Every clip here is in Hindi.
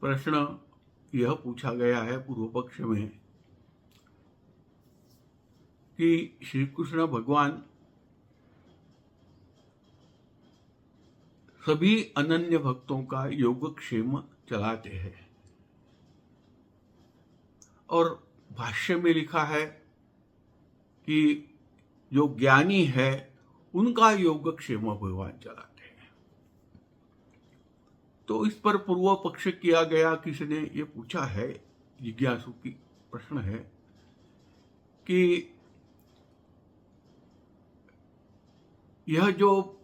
प्रश्न यह पूछा गया है पूर्व पक्ष में कि श्री कृष्ण भगवान सभी अनन्य भक्तों का योगक्षेम चलाते हैं और भाष्य में लिखा है कि जो ज्ञानी है उनका योगक्षेम भगवान चलाते हैं। तो इस पर पूर्व पक्ष किया गया, किसी ने ये पूछा है, जिज्ञासु की प्रश्न है कि यह जो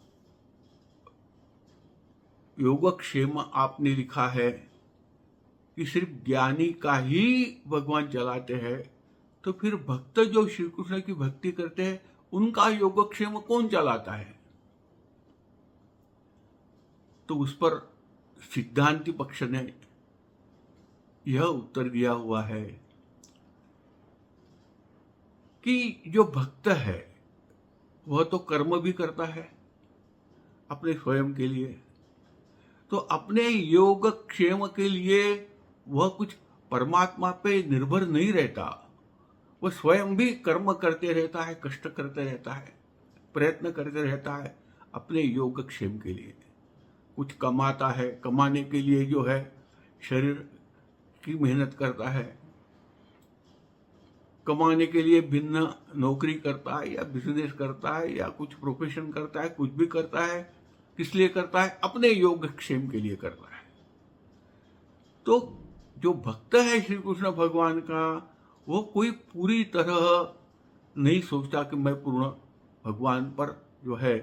योगक्षेम आपने लिखा है कि सिर्फ ज्ञानी का ही भगवान चलाते हैं, तो फिर भक्त जो श्री कृष्ण की भक्ति करते हैं उनका योगक्षेम कौन चलाता है? तो उस पर सिद्धांति पक्ष ने यह उत्तर दिया हुआ है कि जो भक्त है वह तो कर्म भी करता है अपने स्वयं के लिए, तो अपने योगक्षेम के लिए वह कुछ परमात्मा पे निर्भर नहीं रहता, वह स्वयं भी कर्म करते रहता है, कष्ट करते रहता है, प्रयत्न करते रहता है अपने योगक्षेम के लिए। कुछ कमाता है, कमाने के लिए जो है शरीर की मेहनत करता है, कमाने के लिए भिन्न नौकरी करता है या बिजनेस करता है या कुछ प्रोफेशन करता है, कुछ भी करता है। किस लिए करता है? अपने योगक्षेम के लिए करता है। तो जो भक्त है श्री कृष्ण भगवान का, वो कोई पूरी तरह नहीं सोचता कि मैं पूर्ण भगवान पर जो है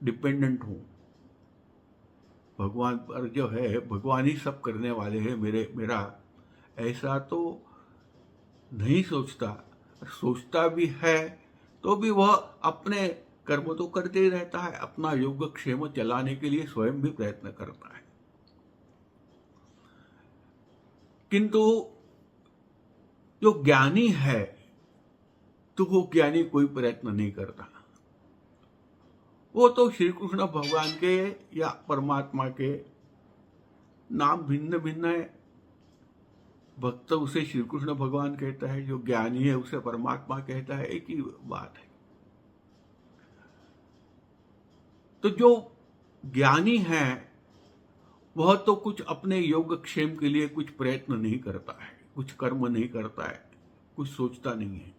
डिपेंडेंट हूं, भगवान पर जो है भगवान ही सब करने वाले हैं मेरा, ऐसा तो नहीं सोचता। सोचता भी है तो भी वह अपने कर्म तो करते ही रहता है, अपना योगक्षेम चलाने के लिए स्वयं भी प्रयत्न करता है। किंतु जो ज्ञानी है तो वो ज्ञानी कोई प्रयत्न नहीं करता, वो तो श्री कृष्ण भगवान के या परमात्मा के नाम भिन्न भिन्न है। भक्त उसे श्री कृष्ण भगवान कहता है, जो ज्ञानी है उसे परमात्मा कहता है, एक ही बात है। तो जो ज्ञानी है वह तो कुछ अपने योगक्षेम के लिए कुछ प्रयत्न नहीं करता है, कुछ कर्म नहीं करता है, कुछ सोचता नहीं है,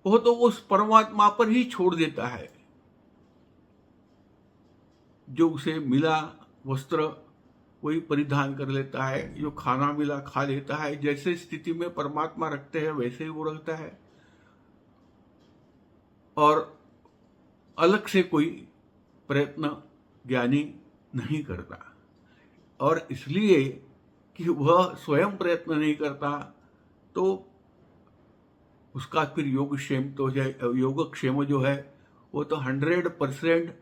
वह तो उस परमात्मा पर ही छोड़ देता है। जो उसे मिला वस्त्र वही परिधान कर लेता है, जो खाना मिला खा लेता है, जैसे स्थिति में परमात्मा रखते हैं वैसे ही वो रखता है, और अलग से कोई प्रयत्न ज्ञानी नहीं करता। और इसलिए कि वह स्वयं प्रयत्न नहीं करता तो उसका फिर योगक्षेम जो है वो तो 100%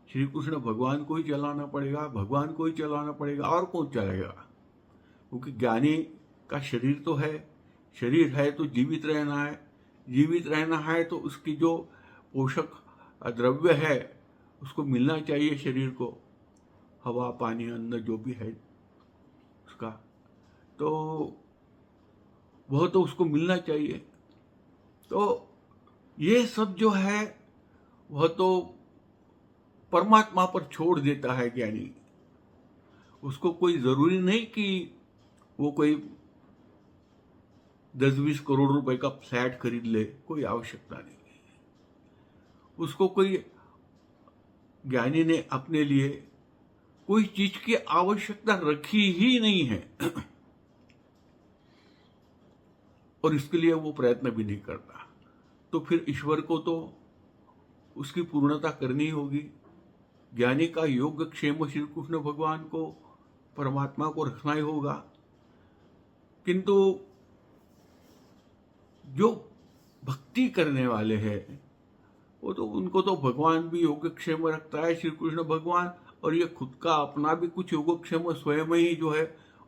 श्री कृष्ण भगवान को ही चलाना पड़ेगा, भगवान को ही चलाना पड़ेगा, और कौन चलाएगा? क्योंकि ज्ञानी का शरीर तो है, शरीर है तो जीवित रहना है, जीवित रहना है तो उसकी जो पोषक द्रव्य है उसको मिलना चाहिए शरीर को, हवा पानी अन्न जो भी है उसका, तो वह तो उसको मिलना चाहिए। तो ये सब जो है वह तो परमात्मा पर छोड़ देता है ज्ञानी। उसको कोई जरूरी नहीं कि वो कोई 10-20 करोड़ रुपए का फ्लैट खरीद ले, कोई आवश्यकता नहीं है उसको। कोई ज्ञानी ने अपने लिए कोई चीज की आवश्यकता रखी ही नहीं है और इसके लिए वो प्रयत्न भी नहीं करता। तो फिर ईश्वर को तो उसकी पूर्णता करनी होगी। ज्ञानी का योगक्षेम श्री कृष्ण भगवान को, परमात्मा को रखना ही होगा। किंतु जो भक्ति करने वाले हैं वो तो उनको तो भगवान भी योगक्षेम रखता है, श्री कृष्ण भगवान, और ये खुद का अपना भी कुछ योगक्षेम स्वयं ही जो है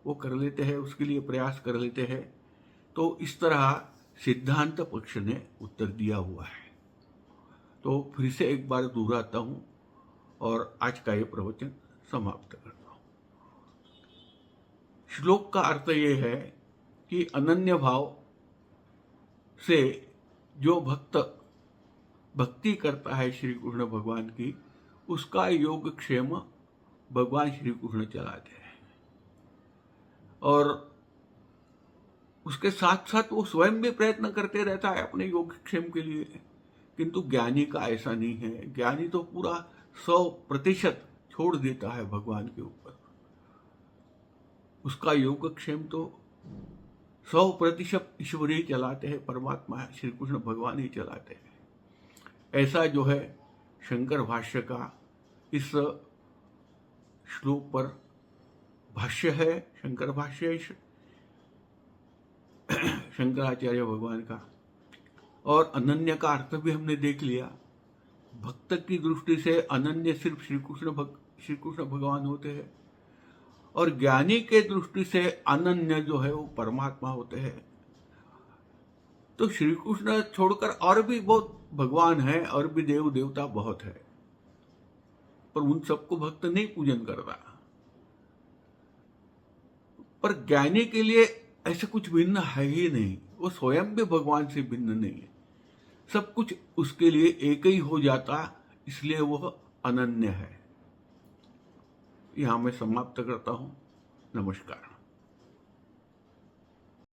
वो कर लेते हैं, उसके लिए प्रयास कर लेते हैं। तो इस तरह सिद्धांत पक्ष ने उत्तर दिया हुआ है। तो फिर से एक बार दोहराता हूं और आज का ये प्रवचन समाप्त करता हूं। श्लोक का अर्थ ये है कि अनन्य भाव से जो भक्त भक्ति करता है श्री कृष्ण भगवान की, उसका योगक्षेम भगवान श्री कृष्ण चलाते हैं। और उसके साथ साथ वो स्वयं भी प्रयत्न करते रहता है अपने योगक्षेम के लिए। किंतु ज्ञानी का ऐसा नहीं है। ज्ञानी तो पूरा 100% छोड़ देता है भगवान के ऊपर। उसका योगक्षेम तो 100% ईश्वर ही चलाते हैं, परमात्मा श्री कृष्ण भगवान ही चलाते हैं। ऐसा जो है शंकर भाष्य का इस श्लोक पर भाष्य है, शंकर भाष्य शंकराचार्य भगवान का। और अनन्य का अर्थ भी हमने देख लिया। भक्त की दृष्टि से अनन्य सिर्फ श्री कृष्ण भगवान होते हैं, और ज्ञानी के दृष्टि से अनन्य जो है वो परमात्मा होते हैं। तो श्री कृष्ण छोड़कर और भी बहुत भगवान है, और भी देव देवता बहुत है, पर उन सबको भक्त नहीं पूजन करता। पर ज्ञानी के लिए ऐसा कुछ भिन्न है ही नहीं। वो स्वयं भी भगवान से भिन्न नहीं है। सब कुछ उसके लिए एक ही हो जाता, इसलिए वह अनन्य है। यहां मैं समाप्त करता हूं। नमस्कार।